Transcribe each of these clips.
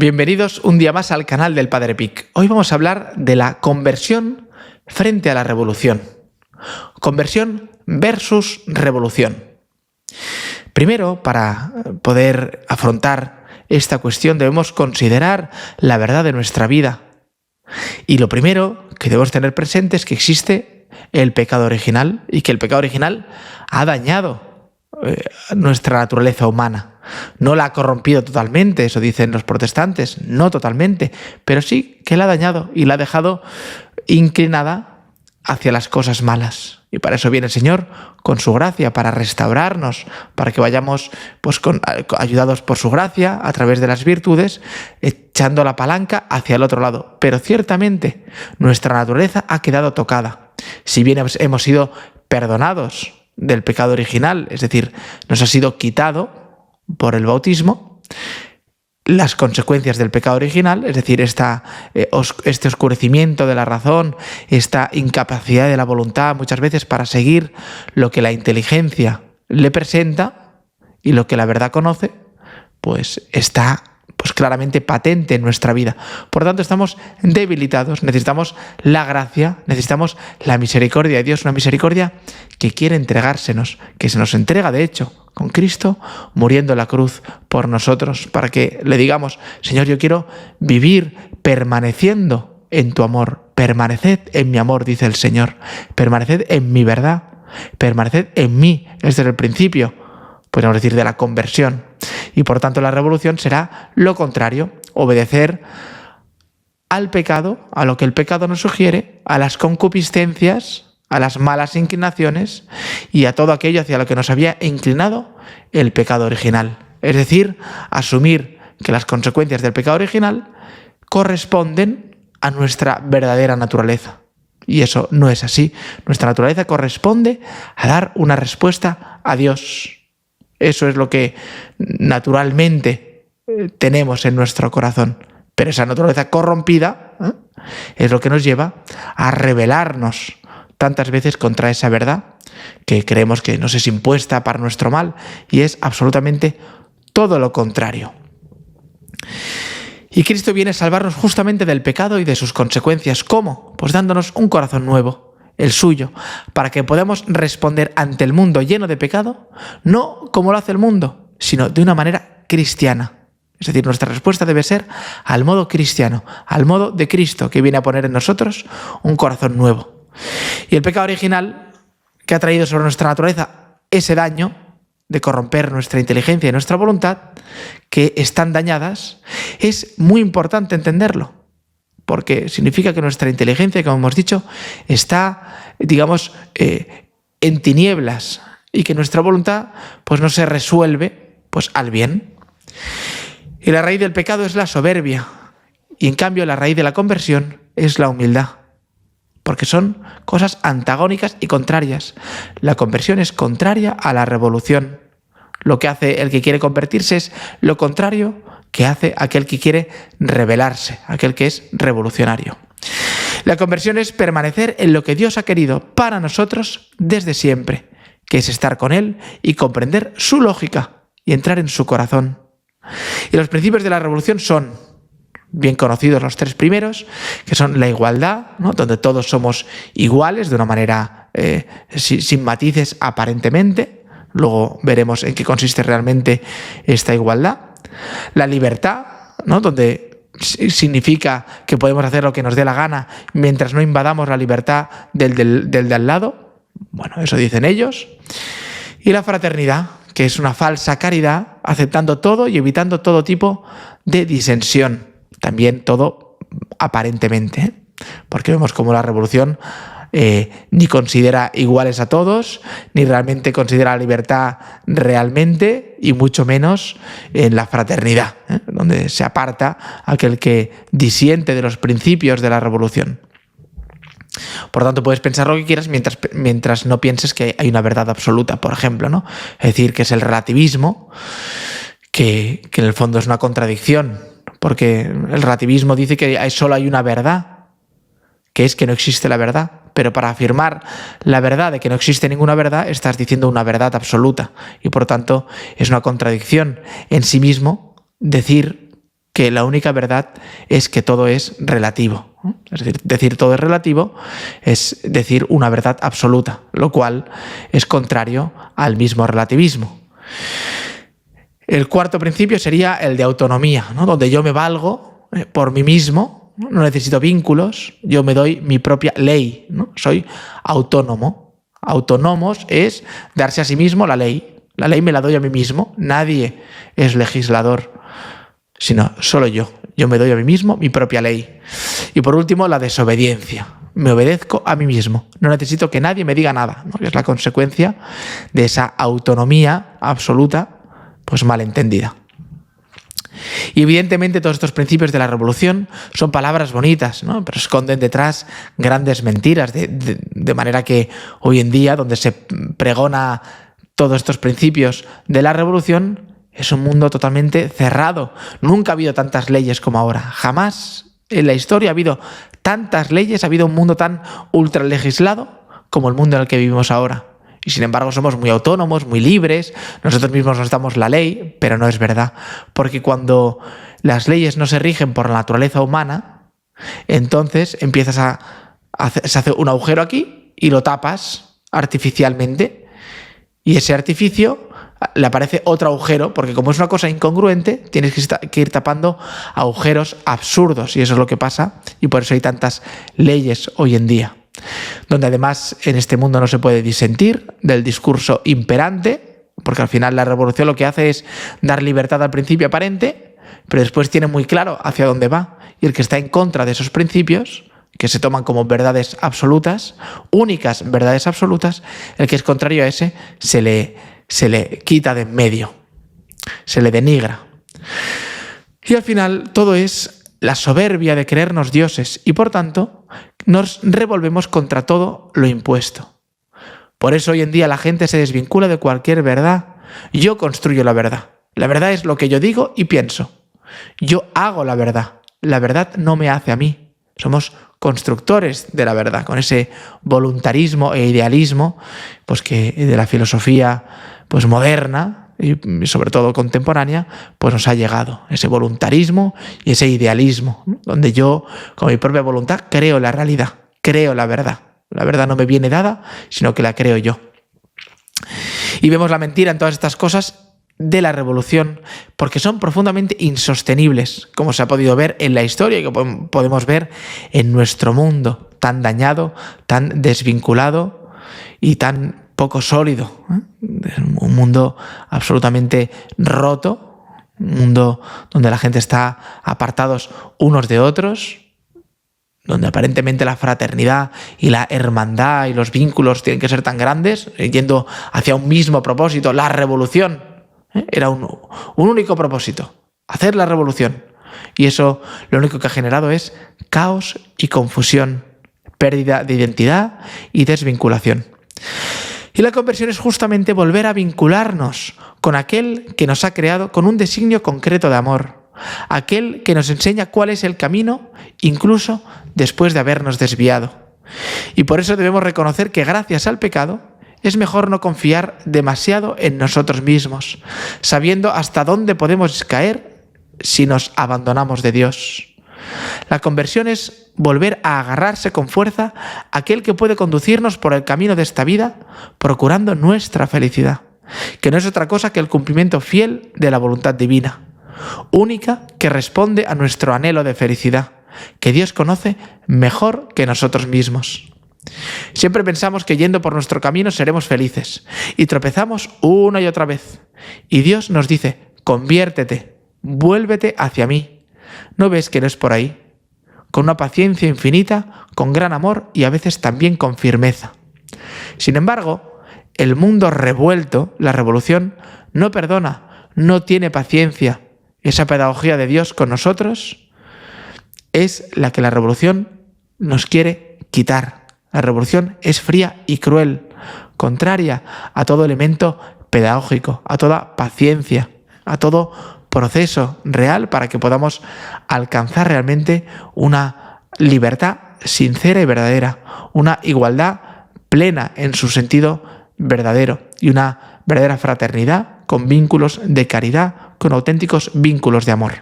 Bienvenidos un día más al canal del Padre Pic. Hoy vamos a hablar de la conversión frente a la revolución. Conversión versus revolución. Primero, para poder afrontar esta cuestión, debemos considerar la verdad de nuestra vida. Y lo primero que debemos tener presente es que existe el pecado original y que el pecado original ha dañado nuestra naturaleza humana. No la ha corrompido totalmente, eso dicen los protestantes, no totalmente, pero sí que la ha dañado y la ha dejado inclinada hacia las cosas malas. Y para eso viene el Señor con su gracia, para restaurarnos, para que vayamos ayudados por su gracia a través de las virtudes, echando la palanca hacia el otro lado. Pero ciertamente nuestra naturaleza ha quedado tocada. Si bien hemos sido perdonados del pecado original, es decir, nos ha sido quitado por el bautismo, las consecuencias del pecado original, es decir, este oscurecimiento de la razón, esta incapacidad de la voluntad muchas veces para seguir lo que la inteligencia le presenta y lo que la verdad conoce, pues está claramente patente en nuestra vida. Por tanto, estamos debilitados, necesitamos la gracia, necesitamos la misericordia de Dios, una misericordia que quiere entregársenos, que se nos entrega de hecho con Cristo muriendo en la cruz por nosotros, para que le digamos: Señor, yo quiero vivir permaneciendo en tu amor, permaneced en mi amor, dice el Señor, permaneced en mi verdad, permaneced en mí, desde el principio, podemos decir, de la conversión. Y por tanto la revolución será lo contrario, obedecer al pecado, a lo que el pecado nos sugiere, a las concupiscencias, a las malas inclinaciones y a todo aquello hacia lo que nos había inclinado el pecado original. Es decir, asumir que las consecuencias del pecado original corresponden a nuestra verdadera naturaleza. Y eso no es así. Nuestra naturaleza corresponde a dar una respuesta a Dios. Eso es lo que naturalmente tenemos en nuestro corazón. Pero esa naturaleza corrompida es lo que nos lleva a rebelarnos tantas veces contra esa verdad que creemos que nos es impuesta para nuestro mal, y es absolutamente todo lo contrario. Y Cristo viene a salvarnos justamente del pecado y de sus consecuencias. ¿Cómo? Pues dándonos un corazón nuevo, el suyo, para que podamos responder ante el mundo lleno de pecado, no como lo hace el mundo, sino de una manera cristiana. Es decir, nuestra respuesta debe ser al modo cristiano, al modo de Cristo, que viene a poner en nosotros un corazón nuevo. Y el pecado original, que ha traído sobre nuestra naturaleza ese daño de corromper nuestra inteligencia y nuestra voluntad, que están dañadas, es muy importante entenderlo. Porque significa que nuestra inteligencia, como hemos dicho, está, en tinieblas, y que nuestra voluntad no se resuelve al bien. Y la raíz del pecado es la soberbia, y en cambio la raíz de la conversión es la humildad, porque son cosas antagónicas y contrarias. La conversión es contraria a la revolución. Lo que hace el que quiere convertirse es lo contrario que hace aquel que quiere rebelarse, aquel que es revolucionario. La conversión es permanecer en lo que Dios ha querido para nosotros desde siempre, que es estar con Él y comprender su lógica y entrar en su corazón. Y los principios de la revolución son bien conocidos, los tres primeros, que son la igualdad, ¿no?, donde todos somos iguales de una manera sin matices aparentemente. Luego veremos en qué consiste realmente esta igualdad. La libertad, ¿no?, donde significa que podemos hacer lo que nos dé la gana mientras no invadamos la libertad del de al lado. Bueno, eso dicen ellos. Y la fraternidad, que es una falsa caridad, aceptando todo y evitando todo tipo de disensión. También todo aparentemente, porque vemos como la revolución ni considera iguales a todos, ni realmente considera la libertad realmente, y mucho menos en la fraternidad, donde se aparta aquel que disiente de los principios de la revolución. Por tanto, puedes pensar lo que quieras mientras no pienses que hay una verdad absoluta, por ejemplo, ¿no? Es decir, que es el relativismo, que en el fondo es una contradicción, porque el relativismo dice que solo hay una verdad, que es que no existe la verdad. Pero para afirmar la verdad de que no existe ninguna verdad, estás diciendo una verdad absoluta. Y por tanto, es una contradicción en sí mismo decir que la única verdad es que todo es relativo. Es decir todo es relativo es decir una verdad absoluta, lo cual es contrario al mismo relativismo. El cuarto principio sería el de autonomía, ¿no? Donde yo me valgo por mí mismo, no necesito vínculos, yo me doy mi propia ley, ¿no? Soy autónomo. Autónomos es darse a sí mismo la ley. La ley me la doy a mí mismo, nadie es legislador, sino solo yo. Yo me doy a mí mismo mi propia ley. Y por último, la desobediencia. Me obedezco a mí mismo. No necesito que nadie me diga nada, ¿no? Que es la consecuencia de esa autonomía absoluta, pues malentendida. Y evidentemente todos estos principios de la revolución son palabras bonitas, ¿no? Pero esconden detrás grandes mentiras, de manera que hoy en día, donde se pregona todos estos principios de la revolución, es un mundo totalmente cerrado. Nunca ha habido tantas leyes como ahora. Jamás en la historia ha habido tantas leyes, ha habido un mundo tan ultralegislado como el mundo en el que vivimos ahora. Y sin embargo somos muy autónomos, muy libres, nosotros mismos nos damos la ley, pero no es verdad. Porque cuando las leyes no se rigen por la naturaleza humana, entonces se hace un agujero aquí y lo tapas artificialmente. Y ese artificio le aparece otro agujero, porque como es una cosa incongruente, tienes que ir tapando agujeros absurdos, y eso es lo que pasa, y por eso hay tantas leyes hoy en día, donde además en este mundo no se puede disentir del discurso imperante, porque al final la revolución lo que hace es dar libertad al principio aparente, pero después tiene muy claro hacia dónde va, y el que está en contra de esos principios, que se toman como verdades absolutas, únicas verdades absolutas, el que es contrario a ese se le quita de en medio, se le denigra. Y al final todo es la soberbia de creernos dioses y por tanto nos revolvemos contra todo lo impuesto. Por eso hoy en día la gente se desvincula de cualquier verdad. Yo construyo la verdad. La verdad es lo que yo digo y pienso. Yo hago la verdad. La verdad no me hace a mí. Somos constructores de la verdad, con ese voluntarismo e idealismo pues que de la filosofía pues moderna y sobre todo contemporánea pues nos ha llegado, ese voluntarismo y ese idealismo, ¿no? Donde yo con mi propia voluntad creo la realidad, creo la verdad. La verdad no me viene dada, sino que la creo yo. Y vemos la mentira en todas estas cosas de la revolución, porque son profundamente insostenibles, como se ha podido ver en la historia y que podemos ver en nuestro mundo, tan dañado, tan desvinculado y tan poco sólido, ¿eh? Un mundo absolutamente roto, un mundo donde la gente está apartados unos de otros, donde aparentemente la fraternidad y la hermandad y los vínculos tienen que ser tan grandes, yendo hacia un mismo propósito, la revolución. Era un único propósito, hacer la revolución. Y eso lo único que ha generado es caos y confusión, pérdida de identidad y desvinculación. Y la conversión es justamente volver a vincularnos con aquel que nos ha creado con un designio concreto de amor, aquel que nos enseña cuál es el camino, incluso después de habernos desviado. Y por eso debemos reconocer que gracias al pecado es mejor no confiar demasiado en nosotros mismos, sabiendo hasta dónde podemos caer si nos abandonamos de Dios. La conversión es volver a agarrarse con fuerza a aquel que puede conducirnos por el camino de esta vida, procurando nuestra felicidad, que no es otra cosa que el cumplimiento fiel de la voluntad divina, única que responde a nuestro anhelo de felicidad, que Dios conoce mejor que nosotros mismos. Siempre pensamos que yendo por nuestro camino seremos felices y tropezamos una y otra vez. Y Dios nos dice, conviértete, vuélvete hacia mí. ¿No ves que no es por ahí? Con una paciencia infinita, con gran amor y a veces también con firmeza. Sin embargo, el mundo revuelto, la revolución, no perdona, no tiene paciencia. Esa pedagogía de Dios con nosotros es la que la revolución nos quiere quitar. La revolución es fría y cruel, contraria a todo elemento pedagógico, a toda paciencia, a todo proceso real para que podamos alcanzar realmente una libertad sincera y verdadera, una igualdad plena en su sentido verdadero y una verdadera fraternidad con vínculos de caridad, con auténticos vínculos de amor.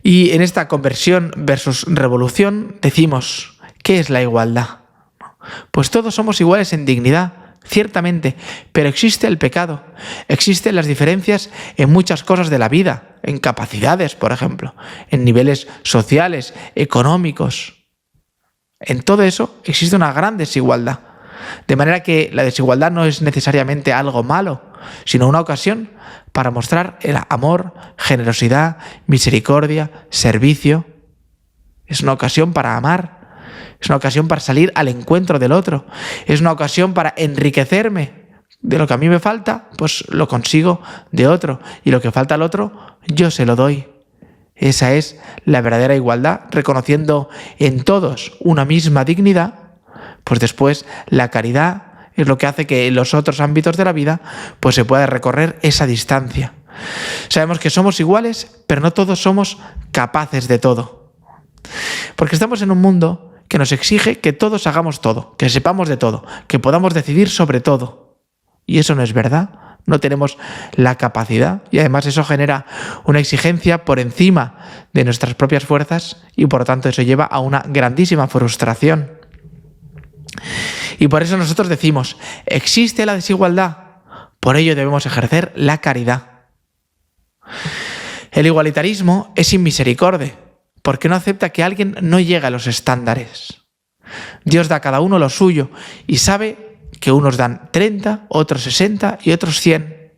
Y en esta conversión versus revolución decimos, ¿qué es la igualdad? Pues todos somos iguales en dignidad, ciertamente, pero existe el pecado, existen las diferencias en muchas cosas de la vida, en capacidades, por ejemplo, en niveles sociales, económicos. En todo eso existe una gran desigualdad, de manera que la desigualdad no es necesariamente algo malo, sino una ocasión para mostrar el amor, generosidad, misericordia, servicio. Es una ocasión para amar. Es una ocasión para salir al encuentro del otro. Es una ocasión para enriquecerme. De lo que a mí me falta, pues lo consigo de otro. Y lo que falta al otro, yo se lo doy. Esa es la verdadera igualdad, reconociendo en todos una misma dignidad. Pues después la caridad es lo que hace que en los otros ámbitos de la vida pues se pueda recorrer esa distancia. Sabemos que somos iguales, pero no todos somos capaces de todo. Porque estamos en un mundo que nos exige que todos hagamos todo, que sepamos de todo, que podamos decidir sobre todo. Y eso no es verdad. No tenemos la capacidad y además eso genera una exigencia por encima de nuestras propias fuerzas y por lo tanto eso lleva a una grandísima frustración. Y por eso nosotros decimos, existe la desigualdad, por ello debemos ejercer la caridad. El igualitarismo es sin misericordia, porque no acepta que alguien no llegue a los estándares. Dios da a cada uno lo suyo y sabe que unos dan 30, otros 60 y otros 100.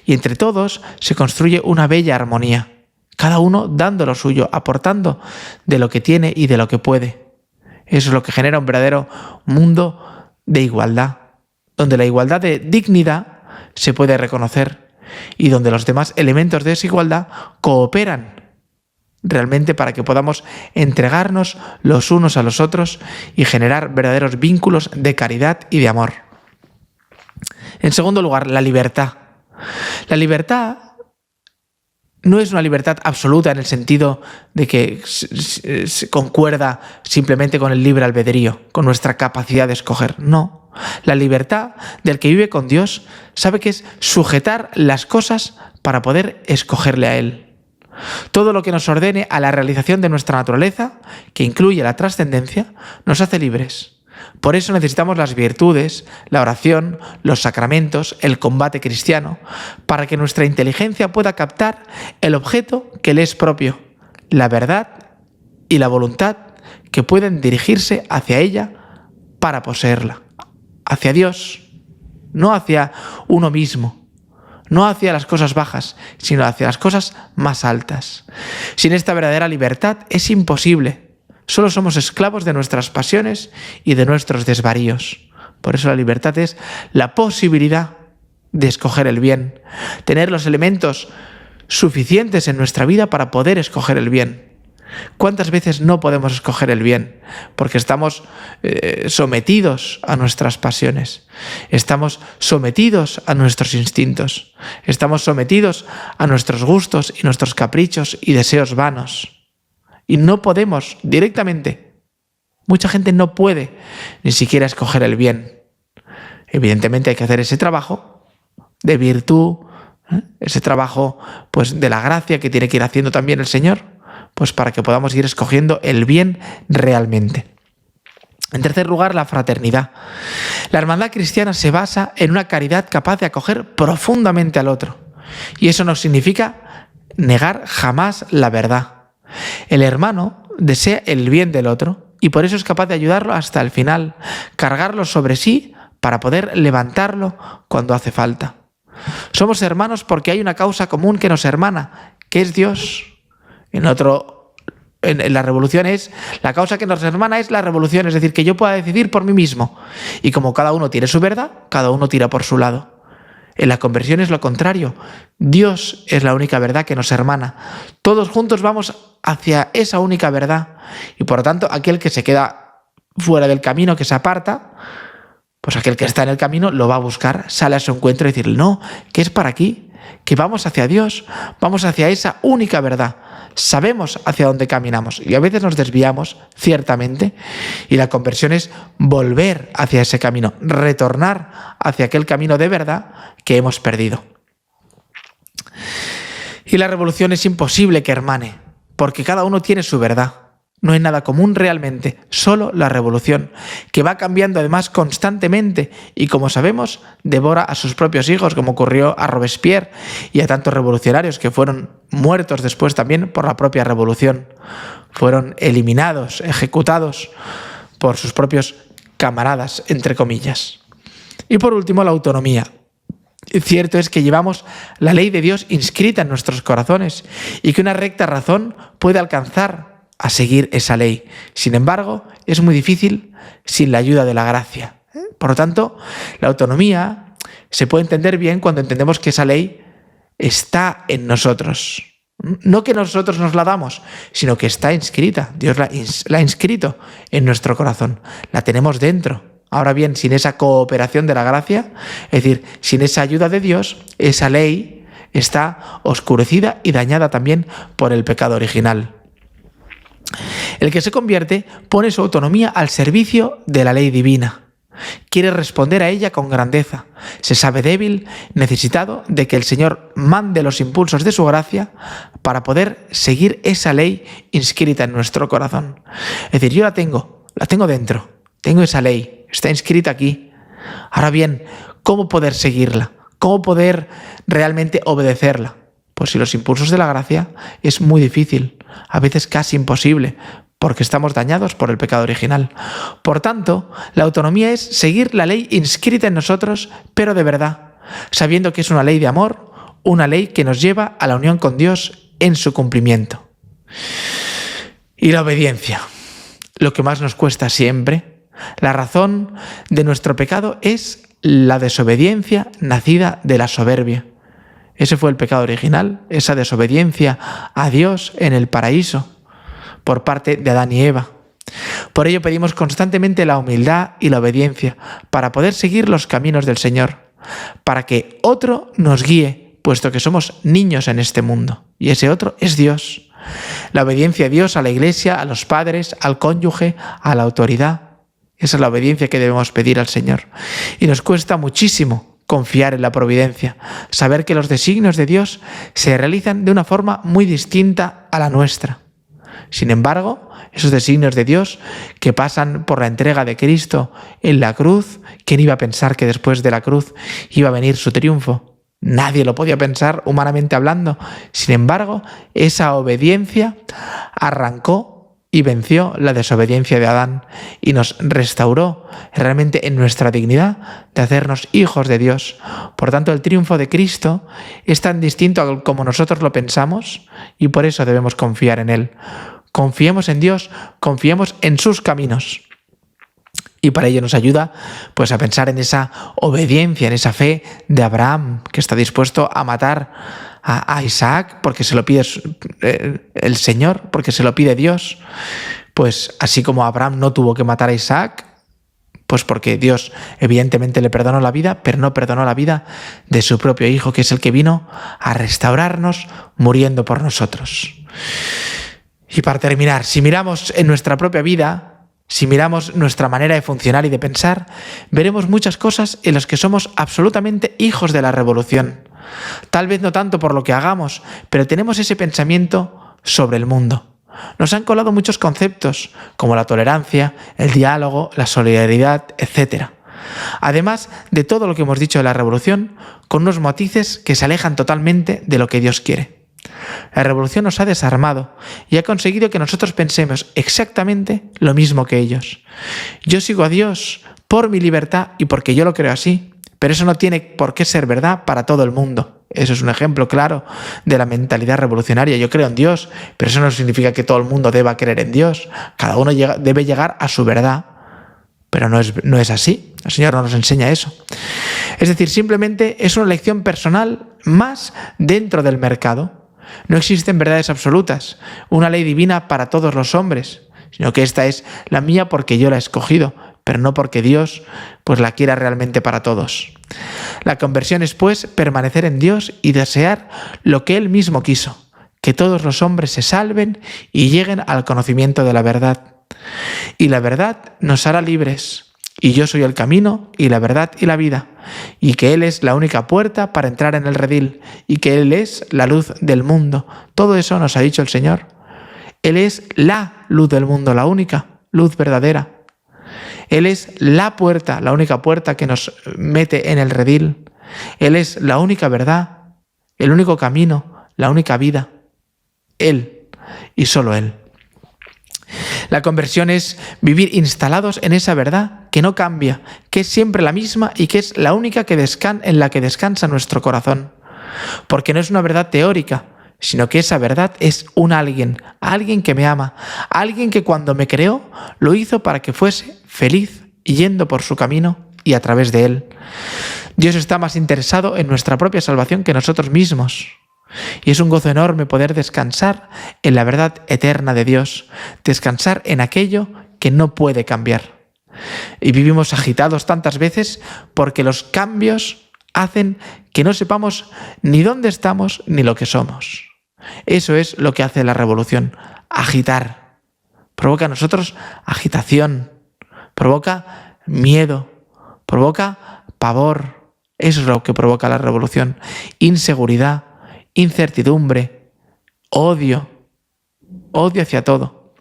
Y entre todos se construye una bella armonía, cada uno dando lo suyo, aportando de lo que tiene y de lo que puede. Eso es lo que genera un verdadero mundo de igualdad, donde la igualdad de dignidad se puede reconocer y donde los demás elementos de desigualdad cooperan realmente para que podamos entregarnos los unos a los otros y generar verdaderos vínculos de caridad y de amor. En segundo lugar, la libertad. La libertad no es una libertad absoluta en el sentido de que se concuerda simplemente con el libre albedrío, con nuestra capacidad de escoger. No. La libertad del que vive con Dios sabe que es sujetar las cosas para poder escogerle a Él. Todo lo que nos ordene a la realización de nuestra naturaleza, que incluye la trascendencia, nos hace libres. Por eso necesitamos las virtudes, la oración, los sacramentos, el combate cristiano, para que nuestra inteligencia pueda captar el objeto que le es propio, la verdad y la voluntad que pueden dirigirse hacia ella para poseerla, hacia Dios, no hacia uno mismo. No hacia las cosas bajas, sino hacia las cosas más altas. Sin esta verdadera libertad es imposible. Solo somos esclavos de nuestras pasiones y de nuestros desvaríos. Por eso la libertad es la posibilidad de escoger el bien, tener los elementos suficientes en nuestra vida para poder escoger el bien. ¿Cuántas veces no podemos escoger el bien? Porque estamos sometidos a nuestras pasiones, estamos sometidos a nuestros instintos, estamos sometidos a nuestros gustos y nuestros caprichos y deseos vanos. Y no podemos directamente. Mucha gente no puede ni siquiera escoger el bien. Evidentemente hay que hacer ese trabajo de virtud, ese trabajo pues, de la gracia que tiene que ir haciendo también el Señor, pues para que podamos ir escogiendo el bien realmente. En tercer lugar, la fraternidad. La hermandad cristiana se basa en una caridad capaz de acoger profundamente al otro. Y eso no significa negar jamás la verdad. El hermano desea el bien del otro y por eso es capaz de ayudarlo hasta el final, cargarlo sobre sí para poder levantarlo cuando hace falta. Somos hermanos porque hay una causa común que nos hermana, que es Dios. En la revolución la causa que nos hermana es la revolución, es decir, que yo pueda decidir por mí mismo. Y como cada uno tiene su verdad, cada uno tira por su lado. En la conversión es lo contrario. Dios es la única verdad que nos hermana. Todos juntos vamos hacia esa única verdad. Y por lo tanto, aquel que se queda fuera del camino, que se aparta, pues aquel que está en el camino lo va a buscar, sale a su encuentro y decirle, no, que es para aquí, que vamos hacia Dios, vamos hacia esa única verdad. Sabemos hacia dónde caminamos y a veces nos desviamos, ciertamente, y la conversión es volver hacia ese camino, retornar hacia aquel camino de verdad que hemos perdido. Y la revolución es imposible que hermane, porque cada uno tiene su verdad. No hay nada común realmente, solo la revolución, que va cambiando además constantemente y, como sabemos, devora a sus propios hijos, como ocurrió a Robespierre y a tantos revolucionarios que fueron muertos después también por la propia revolución. Fueron eliminados, ejecutados por sus propios camaradas, entre comillas. Y por último, la autonomía. Cierto es que llevamos la ley de Dios inscrita en nuestros corazones y que una recta razón puede alcanzar a seguir esa ley. Sin embargo, es muy difícil sin la ayuda de la gracia. Por lo tanto, la autonomía se puede entender bien cuando entendemos que esa ley está en nosotros. No que nosotros nos la damos, sino que está inscrita. Dios la ha inscrito en nuestro corazón. La tenemos dentro. Ahora bien, sin esa cooperación de la gracia, es decir, sin esa ayuda de Dios, esa ley está oscurecida y dañada también por el pecado original. El que se convierte pone su autonomía al servicio de la ley divina. Quiere responder a ella con grandeza. Se sabe débil, necesitado de que el Señor mande los impulsos de su gracia para poder seguir esa ley inscrita en nuestro corazón. Es decir, yo la tengo dentro, tengo esa ley, está inscrita aquí. Ahora bien, ¿cómo poder seguirla? ¿Cómo poder realmente obedecerla? Pues si los impulsos de la gracia es muy difícil, a veces casi imposible, porque estamos dañados por el pecado original. Por tanto, la autonomía es seguir la ley inscrita en nosotros, pero de verdad, sabiendo que es una ley de amor, una ley que nos lleva a la unión con Dios en su cumplimiento. Y la obediencia, lo que más nos cuesta siempre. La razón de nuestro pecado es la desobediencia nacida de la soberbia. Ese fue el pecado original, esa desobediencia a Dios en el paraíso por parte de Adán y Eva. Por ello pedimos constantemente la humildad y la obediencia para poder seguir los caminos del Señor, para que otro nos guíe, puesto que somos niños en este mundo, y ese otro es Dios. La obediencia a Dios, a la Iglesia, a los padres, al cónyuge, a la autoridad. Esa es la obediencia que debemos pedir al Señor. Y nos cuesta muchísimo confiar en la providencia, saber que los designios de Dios se realizan de una forma muy distinta a la nuestra. Sin embargo, esos designios de Dios que pasan por la entrega de Cristo en la cruz, ¿quién iba a pensar que después de la cruz iba a venir su triunfo? Nadie lo podía pensar humanamente hablando. Sin embargo, esa obediencia arrancó y venció la desobediencia de Adán y nos restauró realmente en nuestra dignidad de hacernos hijos de Dios. Por tanto, el triunfo de Cristo es tan distinto a como nosotros lo pensamos y por eso debemos confiar en Él. Confiemos en Dios, confiemos en sus caminos. Y para ello nos ayuda pues a pensar en esa obediencia, en esa fe de Abraham, que está dispuesto a matar a Isaac porque se lo pide el Señor, porque se lo pide Dios. Pues así como Abraham no tuvo que matar a Isaac, pues porque Dios evidentemente le perdonó la vida, pero no perdonó la vida de su propio Hijo, que es el que vino a restaurarnos muriendo por nosotros. Y para terminar, si miramos en nuestra propia vida, si miramos nuestra manera de funcionar y de pensar, veremos muchas cosas en las que somos absolutamente hijos de la revolución. Tal vez no tanto por lo que hagamos, pero tenemos ese pensamiento sobre el mundo. Nos han colado muchos conceptos, como la tolerancia, el diálogo, la solidaridad, etc. Además de todo lo que hemos dicho de la revolución, con unos matices que se alejan totalmente de lo que Dios quiere. La revolución nos ha desarmado y ha conseguido que nosotros pensemos exactamente lo mismo que ellos. Yo sigo a Dios por mi libertad y porque yo lo creo así, pero eso no tiene por qué ser verdad para todo el mundo. Eso es un ejemplo claro de la mentalidad revolucionaria. Yo creo en Dios, pero eso no significa que todo el mundo deba creer en Dios. Cada uno debe llegar a su verdad, pero no es así. El Señor no nos enseña eso. Es decir, simplemente es una elección personal más dentro del mercado. No existen verdades absolutas, una ley divina para todos los hombres, sino que esta es la mía porque yo la he escogido, pero no porque Dios pues la quiera realmente para todos. La conversión es pues permanecer en Dios y desear lo que Él mismo quiso, que todos los hombres se salven y lleguen al conocimiento de la verdad. Y la verdad nos hará libres. Y yo soy el camino y la verdad y la vida, y que Él es la única puerta para entrar en el redil, y que Él es la luz del mundo. Todo eso nos ha dicho el Señor. Él es la luz del mundo, la única luz verdadera. Él es la puerta, la única puerta que nos mete en el redil. Él es la única verdad, el único camino, la única vida. Él y solo Él. La conversión es vivir instalados en esa verdad que no cambia, que es siempre la misma y que es la única en la que descansa nuestro corazón. Porque no es una verdad teórica, sino que esa verdad es un alguien que me ama, alguien que cuando me creó lo hizo para que fuese feliz yendo por su camino y a través de él. Dios está más interesado en nuestra propia salvación que nosotros mismos. Y es un gozo enorme poder descansar en la verdad eterna de Dios, descansar en aquello que no puede cambiar. Y vivimos agitados tantas veces porque los cambios hacen que no sepamos ni dónde estamos ni lo que somos. Eso es lo que hace la revolución, agitar. Provoca a nosotros agitación, provoca miedo, provoca pavor. Eso es lo que provoca la revolución, inseguridad, incertidumbre, odio hacia todo,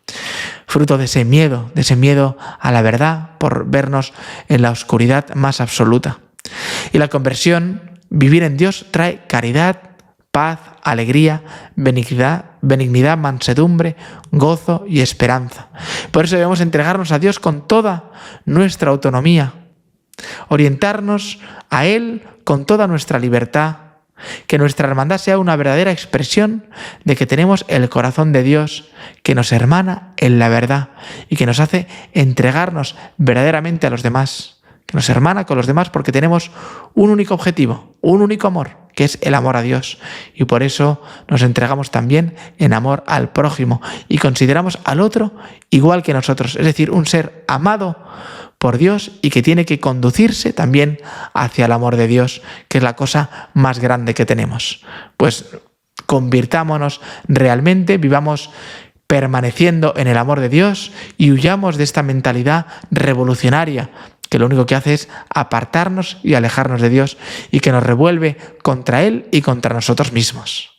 fruto de ese miedo a la verdad por vernos en la oscuridad más absoluta. Y la conversión, vivir en Dios, trae caridad, paz, alegría, benignidad, mansedumbre, gozo y esperanza. Por eso debemos entregarnos a Dios con toda nuestra autonomía, orientarnos a Él con toda nuestra libertad, que nuestra hermandad sea una verdadera expresión de que tenemos el corazón de Dios, que nos hermana en la verdad y que nos hace entregarnos verdaderamente a los demás, que nos hermana con los demás porque tenemos un único objetivo, un único amor, que es el amor a Dios. Y por eso nos entregamos también en amor al prójimo y consideramos al otro igual que nosotros, es decir, un ser amado por Dios y que tiene que conducirse también hacia el amor de Dios, que es la cosa más grande que tenemos. Pues convirtámonos realmente, vivamos permaneciendo en el amor de Dios y huyamos de esta mentalidad revolucionaria que lo único que hace es apartarnos y alejarnos de Dios y que nos revuelve contra Él y contra nosotros mismos.